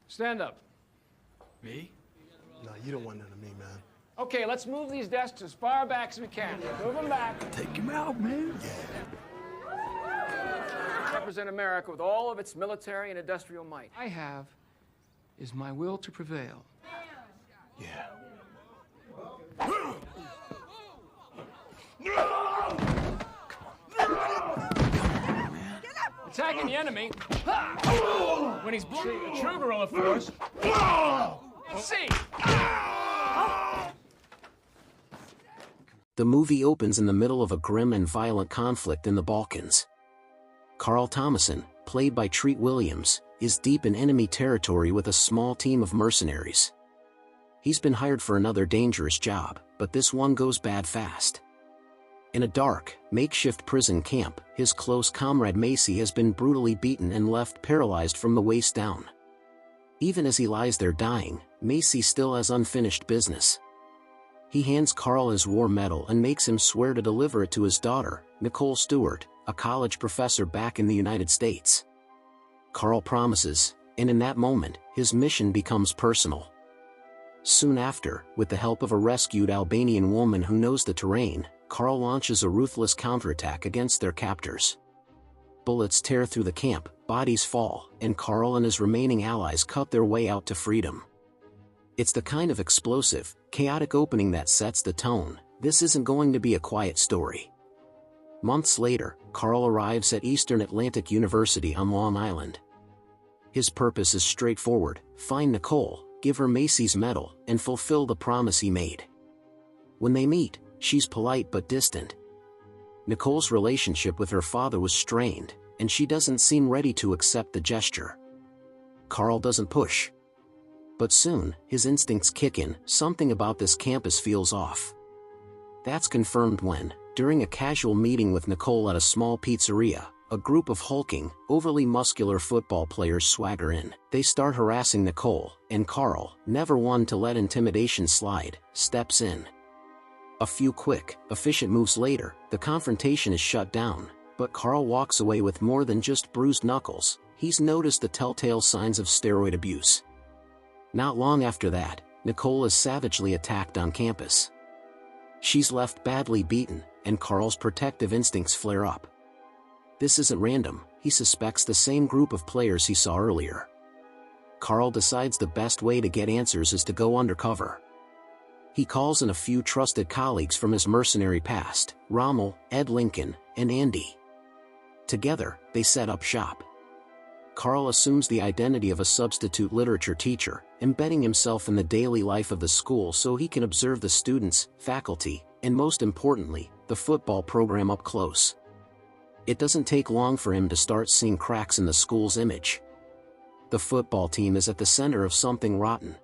Stand up. Me? No, you don't want none of me, man. Okay, let's move these desks as far back as we can. Move them back. Take him out, man. Represent America with all of its military and industrial might. I have is my will to prevail. Yeah. Attacking the enemy. When he's a true guerrilla force. Let's see. The movie opens in the middle of a grim and violent conflict in the Balkans. Karl Thomasson, played by Treat Williams, is deep in enemy territory with a small team of mercenaries. He's been hired for another dangerous job, but this one goes bad fast. In a dark, makeshift prison camp, his close comrade Macy has been brutally beaten and left paralyzed from the waist down. Even as he lies there dying, Macy still has unfinished business. He hands Karl his war medal and makes him swear to deliver it to his daughter, Nicole Stewart, a college professor back in the United States. Karl promises, and in that moment, his mission becomes personal. Soon after, with the help of a rescued Albanian woman who knows the terrain, Karl launches a ruthless counterattack against their captors. Bullets tear through the camp, bodies fall, and Karl and his remaining allies cut their way out to freedom. It's the kind of explosive, chaotic opening that sets the tone. This isn't going to be a quiet story. Months later, Karl arrives at Eastern Atlantic University on Long Island. His purpose is straightforward: find Nicole, give her Macy's medal, and fulfill the promise he made. When they meet, she's polite but distant. Nicole's relationship with her father was strained, and she doesn't seem ready to accept the gesture. Karl doesn't push. But soon, his instincts kick in. Something about this campus feels off. That's confirmed when, during a casual meeting with Nicole at a small pizzeria, a group of hulking, overly muscular football players swagger in. They start harassing Nicole, and Karl, never one to let intimidation slide, steps in. A few quick, efficient moves later, the confrontation is shut down, but Karl walks away with more than just bruised knuckles. He's noticed the telltale signs of steroid abuse. Not long after that, Nicole is savagely attacked on campus. She's left badly beaten, and Karl's protective instincts flare up. This isn't random. He suspects the same group of players he saw earlier. Karl decides the best way to get answers is to go undercover. He calls in a few trusted colleagues from his mercenary past: Rommel, Ed Lincoln, and Andy. Together, they set up shop. Karl assumes the identity of a substitute literature teacher, embedding himself in the daily life of the school so he can observe the students, faculty, and most importantly, the football program up close. It doesn't take long for him to start seeing cracks in the school's image. The football team is at the center of something rotten.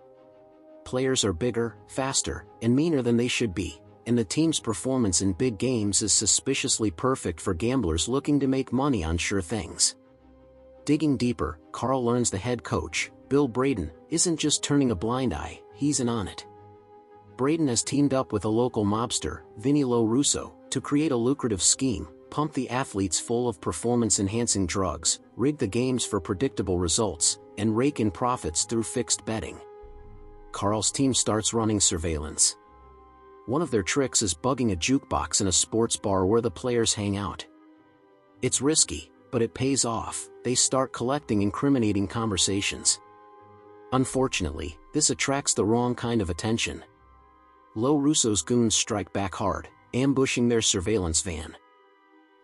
Players are bigger, faster, and meaner than they should be, and the team's performance in big games is suspiciously perfect for gamblers looking to make money on sure things. Digging deeper, Karl learns the head coach, Bill Braden, isn't just turning a blind eye, he's in on it. Braden has teamed up with a local mobster, Vinny Lo Russo, to create a lucrative scheme: pump the athletes full of performance-enhancing drugs, rig the games for predictable results, and rake in profits through fixed betting. Karl's team starts running surveillance. One of their tricks is bugging a jukebox in a sports bar where the players hang out. It's risky, but it pays off. They start collecting incriminating conversations. Unfortunately, this attracts the wrong kind of attention. Lo Russo's goons strike back hard, ambushing their surveillance van.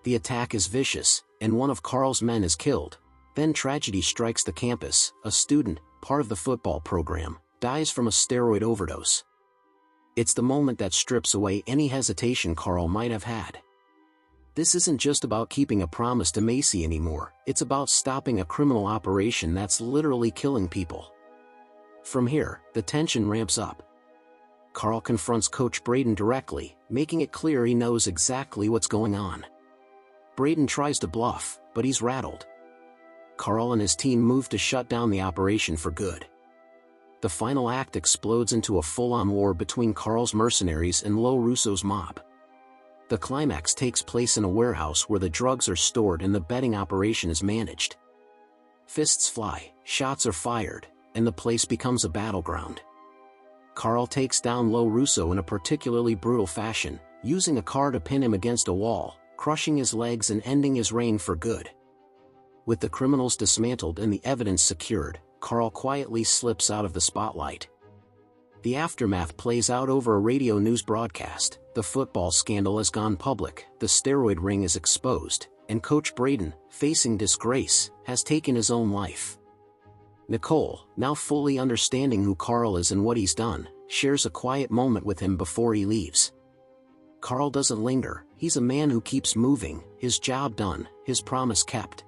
The attack is vicious, and one of Karl's men is killed. Then tragedy strikes the campus. A student, part of the football program, dies from a steroid overdose. It's the moment that strips away any hesitation Karl might have had. This isn't just about keeping a promise to Macy anymore, it's about stopping a criminal operation that's literally killing people. From here, the tension ramps up. Karl confronts Coach Braden directly, making it clear he knows exactly what's going on. Braden tries to bluff, but he's rattled. Karl and his team move to shut down the operation for good. The final act explodes into a full-on war between Karl's mercenaries and Lo Russo's mob. The climax takes place in a warehouse where the drugs are stored and the betting operation is managed. Fists fly, shots are fired, and the place becomes a battleground. Karl takes down Lo Russo in a particularly brutal fashion, using a car to pin him against a wall, crushing his legs and ending his reign for good. With the criminals dismantled and the evidence secured, Karl quietly slips out of the spotlight. The aftermath plays out over a radio news broadcast. The football scandal has gone public, the steroid ring is exposed, and Coach Braden, facing disgrace, has taken his own life. Nicole, now fully understanding who Karl is and what he's done, shares a quiet moment with him before he leaves. Karl doesn't linger, he's a man who keeps moving, his job done, his promise kept.